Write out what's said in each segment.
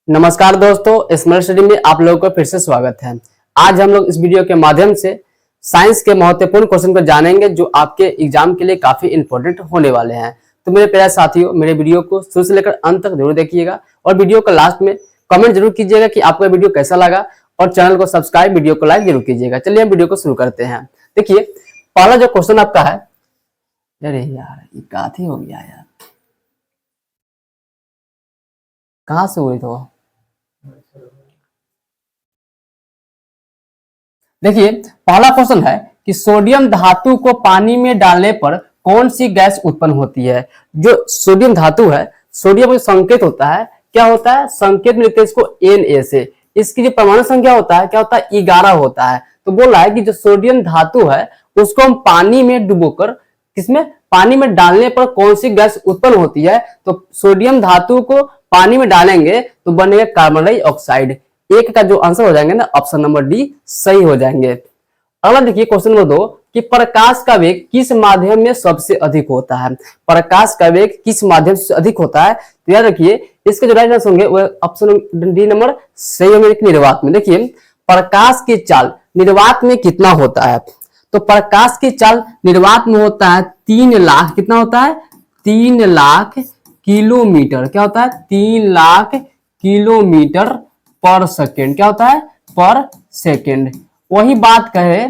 नमस्कार दोस्तों, smart study में आप लोगों का फिर से स्वागत है। आज हम लोग इस वीडियो के माध्यम से साइंस के महत्वपूर्ण क्वेश्चन को जानेंगे जो आपके एग्जाम के लिए काफी इंपॉर्टेंट होने वाले हैं। तो मेरे प्यारे साथियों, मेरे वीडियो को शुरू से लेकर अंत तक जरूर देखिएगा और वीडियो को लास्ट में कमेंट जरूर कीजिएगा कि आपको वीडियो कैसा लगा और चैनल को सब्सक्राइब, वीडियो को लाइक जरूर कीजिएगा। चलिए हम वीडियो को शुरू करते हैं। देखिए, पहला जो क्वेश्चन आपका है, अरे यार ये काफी हो गया यार, कहाँ से हुई तो। देखिए, पहला क्वेश्चन है कि सोडियम धातु को पानी में डालने पर कौन सी गैस उत्पन्न होती है। जो सोडियम धातु है, सोडियम का संकेत होता है, क्या होता है, संकेत मिलते हैं इसको Na से। इसकी जो परमाणु संख्या होता है क्या होता है, 11 होता है। तो बोल रहा है कि जो सोडियम धातु है उसको हम पानी में डुबोकर, किसमें, पानी में डालने पर कौन सी गैस उत्पन्न होती है। तो सोडियम धातु को पानी में डालेंगे तो बनेगा कार्बन डाइऑक्साइड। एक का जो आंसर हो जाएंगे ना, ऑप्शन नंबर डी सही हो जाएंगे। अगला देखिए क्वेश्चन नंबर 2 कि प्रकाश का वेग किस माध्यम में सबसे अधिक होता है। प्रकाश का वेग किस माध्यम से अधिक होता है, तो याद रखिए इसके जो राइट आंसर होंगे वो ऑप्शन डी नंबर सही होंगे, निर्वात में। देखिए, प्रकाश की चाल निर्वात में कितना होता है, तो प्रकाश की चाल निर्वात में होता है 3 लाख, कितना होता है, 3 लाख किलोमीटर। क्या होता है, 3 लाख किलोमीटर पर सेकेंड। क्या होता है, पर सेकेंड। वही बात कहे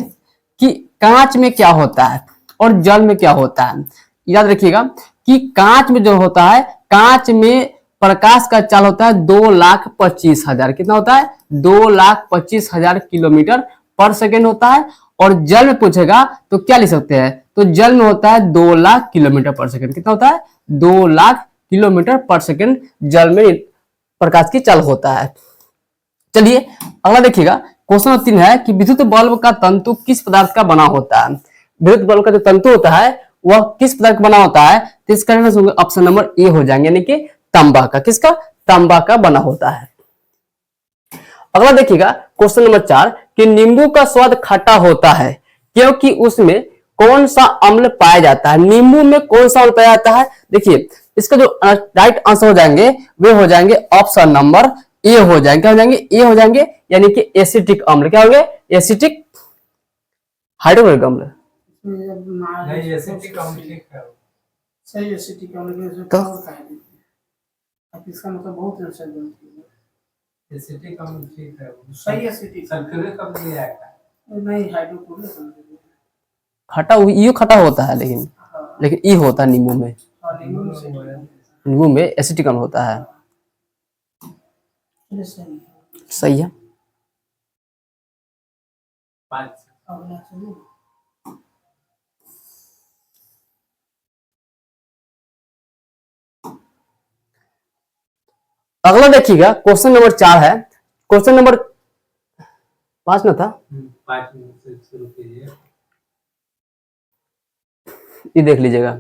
कि कांच में क्या होता है और जल में क्या होता है। याद रखिएगा कि कांच में जो होता है, कांच में प्रकाश का चाल होता है 2,25,000। कितना होता है, 2,25,000 किलोमीटर पर सेकेंड होता है। और जल में पूछेगा तो क्या लिख सकते हैं, तो जल में होता है 2 लाख किलोमीटर पर सेकेंड। कितना होता है, 2 लाख किलोमीटर पर सेकेंड जल में प्रकाश की चाल होता है। चलिए अगला देखिएगा, क्वेश्चन नंबर 3 है कि विद्युत बल्ब का तंतु किस पदार्थ का बना होता है। विद्युत बल्ब का जो तंतु होता है वह किस पदार्थ का बना होता है, तो इसका ऑप्शन नंबर ए हो जाएंगे, यानी कि तांबा का। किसका, तांबा का बना होता है। अगला देखिएगा क्वेश्चन नंबर 4 कि नींबू का स्वाद खट्टा होता है क्योंकि उसमें कौन सा अम्ल पाया जाता है। नींबू में कौन सा अम्ल पाया जाता है। देखिए, इसका जो राइट आंसर हो जाएंगे वे हो जाएंगे ऑप्शन नंबर ए हो जाएंगे। क्या हो जाएंगे, ए हो जाएंगे, यानी कि एसिटिक अम्ल। क्या हो गए, एसिटिक हाइड्रोक्लोरिक अम्ल। नहीं, एसिटिक अम्ल ठीक है, सही एसिटिक अम्ल तो इसका मतलब बहुत अच्छा है। एसिटिक अम्ल ठीक है, सही एसिटिक सल्फ्यूरिक अम्ल नहीं आएगा, नहीं हाइड्रोक्लोरिक अम्ल खट्टा, ये खट्टा होता है लेकिन लेकिन ई होता है नींबू में। नींबू में एसिटिक अम्ल होता है। सही है। अगला देखिएगा क्वेश्चन नंबर 4 है, क्वेश्चन नंबर 5 ना था, 5 से शुरू कीजिए, ये देख लीजिएगा।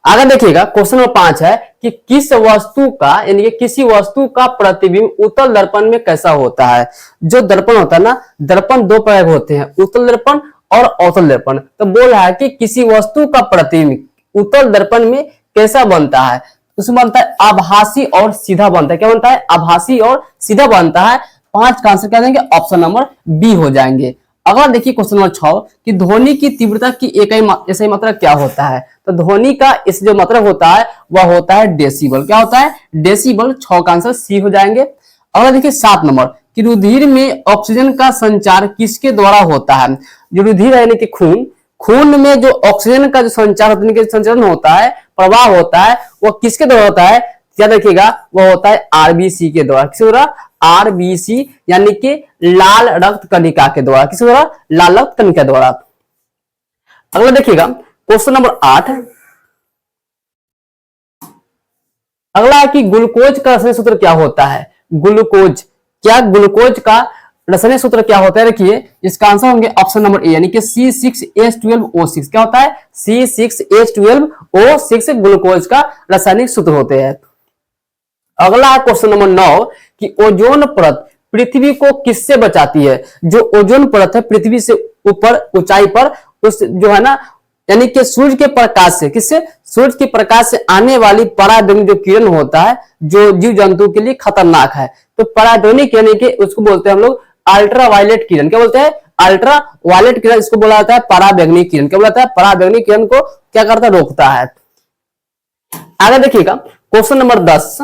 आगे देखिएगा क्वेश्चन नंबर 5 है कि किस वस्तु का, यानी कि किसी वस्तु का प्रतिबिंब उत्तल दर्पण में कैसा होता है। जो दर्पण होता है ना, दर्पण 2 प्रकार के होते हैं, उत्तल दर्पण और अवतल दर्पण। तो बोल रहा है कि किसी वस्तु का प्रतिबिंब उत्तल दर्पण में कैसा बनता है। उसमें बनता है आभासी और सीधा बनता है। क्या बनता है, आभासी और सीधा बनता है। 5 का आंसर क्या देंगे, ऑप्शन नंबर बी हो जाएंगे। अगला देखिए क्वेश्चन नंबर 6 कि ध्वनि की तीव्रता की SI मात्रा क्या होता है। तो ध्वनि का इस जो मात्रा होता है वह होता है डेसिबल। क्या होता है, डेसिबल। 6 का आंसर सी हो जाएंगे। अगला देखिए 7 नंबर कि रुधिर में ऑक्सीजन का संचार किसके द्वारा होता है। जो रुधिर है, यानी कि खून, खून में जो ऑक्सीजन का जो संचार होता है, संचरण होता है, प्रवाह होता है, वह किसके द्वारा होता है। याद रखिएगा वह होता है आरबीसी के द्वारा। किसके द्वारा, आरबीसी, यानी कि लाल रक्त कणिका के द्वारा। किसके द्वारा, लाल रक्त कणिका द्वारा। अगला देखिएगा क्वेश्चन नंबर 8, अगला है कि ग्लूकोज का रासायनिक सूत्र क्या होता है। ग्लूकोज, क्या ग्लूकोज का रासायनिक सूत्र क्या होता है। देखिए इसका आंसर होंगे ऑप्शन नंबर ए, यानी कि C6H12O6। क्या होता है, C6H12O6 ग्लूकोज का रासायनिक सूत्र होते हैं। अगला है क्वेश्चन नंबर 9 कि ओजोन परत पृथ्वी को किससे बचाती है। जो ओजोन परत है पृथ्वी से ऊपर ऊंचाई पर, उस जो है ना यानी कि सूर्य के प्रकाश से, किससे, सूर्य के प्रकाश से आने वाली पराबैंगनी जो किरण होता है जो जीव जंतु के लिए खतरनाक है, तो पराबैंगनी यानी कि उसको बोलते हैं हम लोग अल्ट्रा वायलेट किरण। क्या बोलते हैं, अल्ट्रा वायलेट किरण, इसको बोला जाता है पराबैंगनी किरण। क्या बोला जाता है, पराबैंगनी किरण को क्या करता है, रोकता है। आगे देखिएगा क्वेश्चन नंबर 10,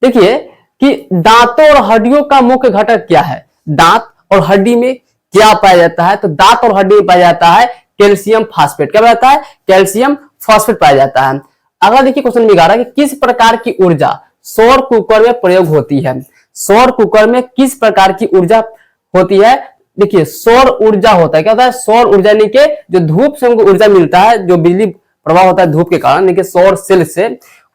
देखिए कि दांतों और हड्डियों का मुख्य घटक क्या है। दांत और हड्डी में क्या पाया जाता है, तो दांत और हड्डी में पाया जाता है कैल्शियम फास्फेट। क्या पाया जाता है, कैल्शियम फास्फेट पाया जाता है। अगला देखिए क्वेश्चन नंबर 11 कि किस प्रकार की ऊर्जा सौर कुकर में प्रयोग होती है। सौर कुकर में किस प्रकार की ऊर्जा होती है। देखिए सौर ऊर्जा होता है, क्या होता है, सौर ऊर्जा यानी कि जो धूप से हमको ऊर्जा मिलता है, जो बिजली प्रभाव होता है धूप के कारण, यानी कि सौर सेल से,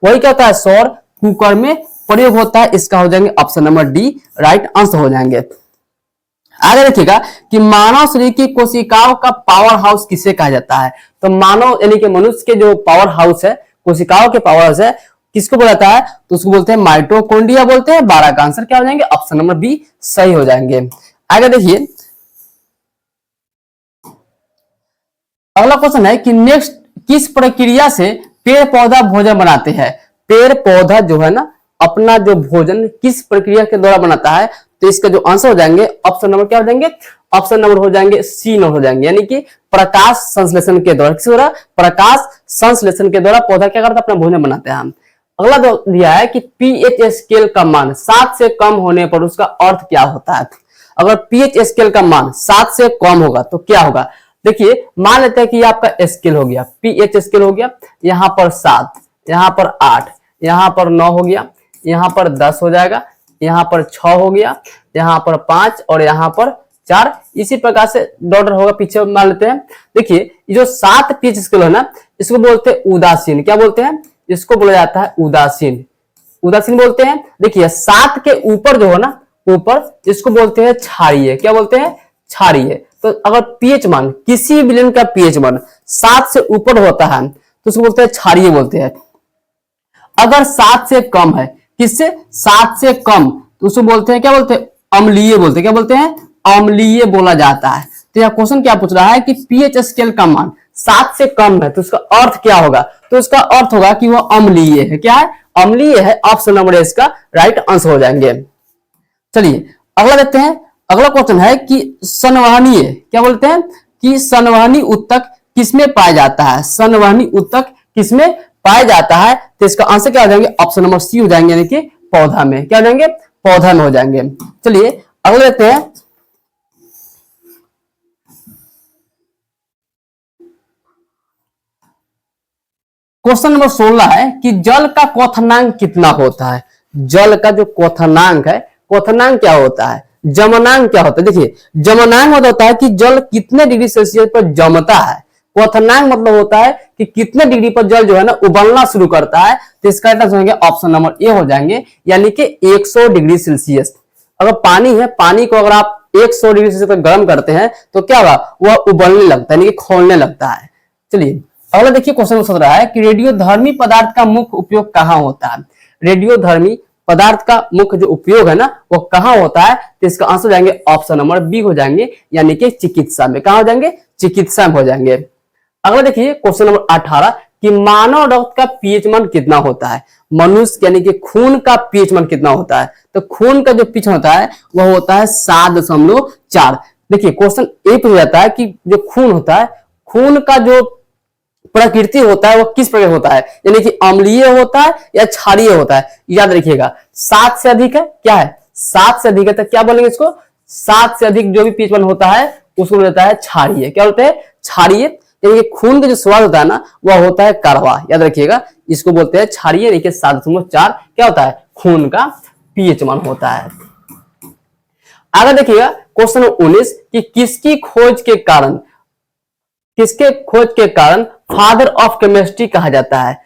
वही क्या होता है, सौर कुकर में प्रयोग होता है। इसका हो जाएंगे option number D right answer हो जाएंगे। आगे देखिएगा कि मानव शरीर की कोशिकाओं का पावर हाउस किसे कहा जाता है। तो मानव यानी कि मनुष्य के जो पावर हाउस है, कोशिकाओं के पावर हाउस है, किसको बोला जाता है, तो उसको बोलते हैं माइटोकॉन्ड्रिया बोलते हैं। 12 का आंसर क्या हो जाएंगे, ऑप्शन नंबर बी सही हो जाएंगे। आगे देखिए अगला क्वेश्चन है कि नेक्स्ट किस प्रक्रिया से पेड़ पौधा भोजन बनाते हैं। पेड़ पौधा जो है ना अपना जो भोजन किस प्रक्रिया के द्वारा बनाता है, तो इसका जो आंसर हो जाएंगे ऑप्शन नंबर क्या हो जाएंगे, ऑप्शन नंबर हो जाएंगे सी नंबर हो जाएंगे, यानी कि प्रकाश संश्लेषण के द्वारा। किस द्वारा, प्रकाश संश्लेषण के द्वारा पौधा क्या करता है, अपना भोजन बनाते हैं। अगला जो दिया है कि पीएच स्केल का मान 7 से कम होने पर उसका अर्थ क्या होता है। अगर पीएच स्केल का मान 7 से कम होगा तो क्या होगा। देखिए मान लेते हैं कि आपका स्केल हो गया, पीएच स्केल हो गया, यहाँ पर 7, यहाँ पर 8, यहाँ पर 9 हो गया, यहाँ पर 10 हो जाएगा, यहाँ पर 6 हो गया, यहाँ पर 5 और यहाँ पर 4, इसी प्रकार से डॉटर होगा पीछे मान लेते हैं। देखिए ये जो 7 पीएच स्केल है ना, इसको बोलते हैं उदासीन। क्या बोलते हैं, इसको बोला जाता है उदासीन, उदासीन बोलते हैं। देखिए 7 के ऊपर जो है ना, ऊपर, इसको बोलते हैं क्षारीय। क्या बोलते हैं, क्षारीय। तो अगर पीएच मान, किसी विलयन का पीएच मान 7 से ऊपर होता है तो उसको बोलते हैं क्षारीय बोलते हैं। अगर 7 से कम है, किससे, 7 से कम, तो उसको बोलते हैं, क्या बोलते हैं, अम्लीय बोलते हैं। क्या बोलते हैं, अम्लीय बोला जाता है। तो यह क्वेश्चन क्या पूछ रहा है कि पीएच स्केल का मान 7 से कम है तो उसका अर्थ क्या होगा, तो उसका अर्थ होगा कि वह अम्लीय है। क्या है, अम्लीय है। ऑप्शन नंबर इसका राइट आंसर हो जाएंगे। चलिए अगला देखते हैं। अगला क्वेश्चन है कि संवहनीय, क्या बोलते हैं, कि संवहनी उत्तक किसमें पाया जाता है। संवहनी उत्तक किसमें पाया जाता है, तो इसका आंसर क्या हो जाएंगे, ऑप्शन नंबर सी हो जाएंगे, यानी कि पौधा में। क्या हो जाएंगे, पौधा में हो जाएंगे। चलिए अगले देखते हैं। क्वेश्चन नंबर 16 है कि जल का क्वथनांक कितना होता है। जल का जो क्वथनांक है, क्वथनांक क्या होता है, जमनांक क्या होता है। देखिए जमनांक मतलब होता है कि जल कितने डिग्री सेल्सियस पर जमता है। क्वथनांक मतलब होता है कि कितने डिग्री पर जल जो है ना उबलना शुरू करता है। तो इसका आंसर होंगे ऑप्शन नंबर ए हो जाएंगे, यानी कि 100 डिग्री सेल्सियस। अगर पानी है, पानी को अगर आप 100 डिग्री सेल्सियस पर गर्म करते हैं तो क्या होगा, वह उबलने लगता है, यानी कि खोलने लगता है। चलिए अगला देखिए क्वेश्चन 17 है कि रेडियोधर्मी पदार्थ का मुख्य उपयोग कहाँ होता है। रेडियोधर्मी पदार्थ का मुख्य जो उपयोग है ना वो कहाँ होता है, तो इसका आंसर जाएंगे ऑप्शन नंबर बी हो जाएंगे, यानी कि चिकित्सा में। कहाँ हो जाएंगे, चिकित्सा में हो जाएंगे। अगला देखिए क्वेश्चन नंबर 18 कि मानव रक्त का पीएच मान कितना होता है। मनुष्य यानी कि खून का पीएच मान कितना होता है, तो खून का जो पीएच होता है वह होता है 7.4। देखिए क्वेश्चन ए पूछा जाता है कि जो खून होता है, खून का जो प्रकृति होता है वो किस प्रकार होता है, यानी कि अम्लीय होता है या क्षारीय होता है। याद रखिएगा 7 से अधिक है, क्या है, 7 से अधिक है तो क्या बोलेंगे इसको, 7 से अधिक जो भी पीएच मान होता है उसको बोलता है क्षारीय। क्या बोलते हैं, क्षारीय। यानी कि खून का जो स्वाद होता है ना वह होता है कड़वा। याद रखिएगा इसको बोलते हैं क्षारीय, यानी कि 7.4 क्या होता है, खून का पीएच मान होता है। आगे देखिएगा क्वेश्चन 19 कि किसकी खोज के कारण, किसके खोज के कारण फादर ऑफ केमिस्ट्री कहा जाता है।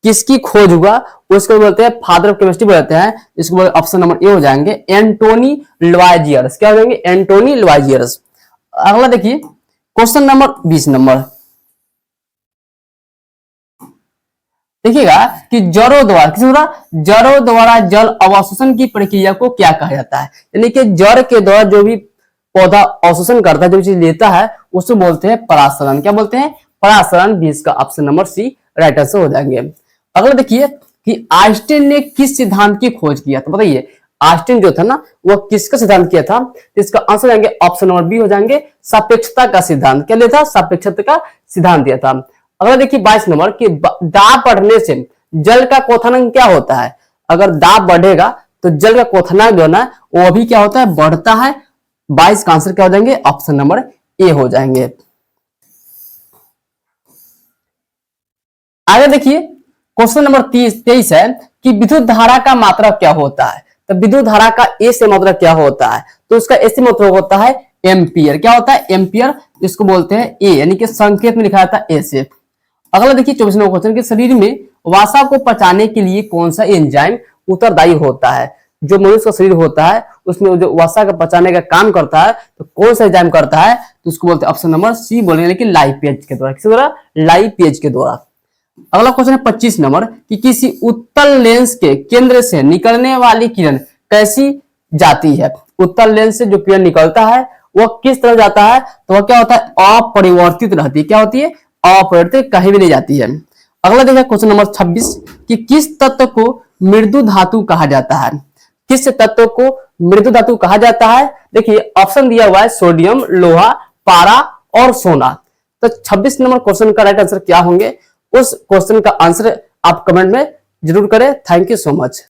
किसकी खोज हुआ उसको बोलते हैं फादर ऑफ केमिस्ट्री बोलते हैं। इसको ऑप्शन नंबर ए हो जाएंगे, एंटोनी लुवाजियर्स। क्या हो जाएंगे, एंटोनी लुवाजियर्स। अगला देखिए क्वेश्चन नंबर 20 नंबर, देखिएगा कि जड़ों द्वारा, किसी द्वारा, जड़ों द्वारा जल अवशोषण की प्रक्रिया को क्या कहा जाता है। यानी कि जड़ के द्वारा जो भी पौधा अवशोषण करता है, जो चीज लेता है उसको बोलते हैं परागशरण। क्या बोलते हैं? परागशरण। 20 का option number C right answer हो जाएंगे। अगला देखिए कि आइंस्टीन ने किस सिद्धांत की खोज किया? तो बताइए आइंस्टीन जो था ना वो किसका सिद्धांत किया था? तो इसका आंसर जाएंगे ऑप्शन नंबर बी हो जाएंगे, सापेक्षता का सिद्धांत। क्या लिया था? सापेक्षता का सिद्धांत दिया था। अगला देखिए 22 नंबर कि दाब बढ़ने से जल का क्वथनांक क्या होता है? अगर दाब बढ़ेगा तो जल का क्वथनांक जो है ना वो भी क्या होता है? बढ़ता है। 22 का आंसर क्या हो जाएंगे? ऑप्शन नंबर ए हो जाएंगे। आगे देखिए क्वेश्चन नंबर 23 है कि विद्युत धारा का मात्रा क्या होता है? तो विद्युत धारा का ए से मात्रा क्या होता है? तो उसका ए से मात्रा होता है एम्पियर। क्या होता है? एम्पियर। इसको बोलते हैं ए, यानी कि संकेत में लिखा जाता है ए से। अगला देखिए 24 नंबर क्वेश्चन कि शरीर में वसा को पचाने के लिए कौन सा एंजाइम उत्तरदायी होता है? जो मनुष्य का शरीर होता है उसमें जो वसा का पचाने का काम करता है तो कौन सा एंजाइम करता है? तो उसको बोलते हैं ऑप्शन नंबर सी बोलेंगे, लेकिन लाइपेज के द्वारा। किसके द्वारा? लाइपेज के द्वारा। अगला क्वेश्चन है 25 नंबर कि किसी उत्तल लेंस के केंद्र से निकलने वाली किरण कैसी जाती है? उत्तल लेंस से जो किरण निकलता है वह किस तरह जाता है? तो वह क्या होता है? अपरिवर्तित रहती है। क्या होती है? अपरिवर्तित, कहीं भी नहीं जाती है। अगला देखिए क्वेश्चन नंबर 26 कि किस तत्व को मृदु धातु कहा जाता है? किस तत्व को मृदु धातु कहा जाता है? देखिए ऑप्शन दिया हुआ है सोडियम, लोहा, पारा और सोना। तो 26 नंबर क्वेश्चन का राइट आंसर क्या होंगे? उस क्वेश्चन का आंसर आप कमेंट में जरूर करें। Thank you so much.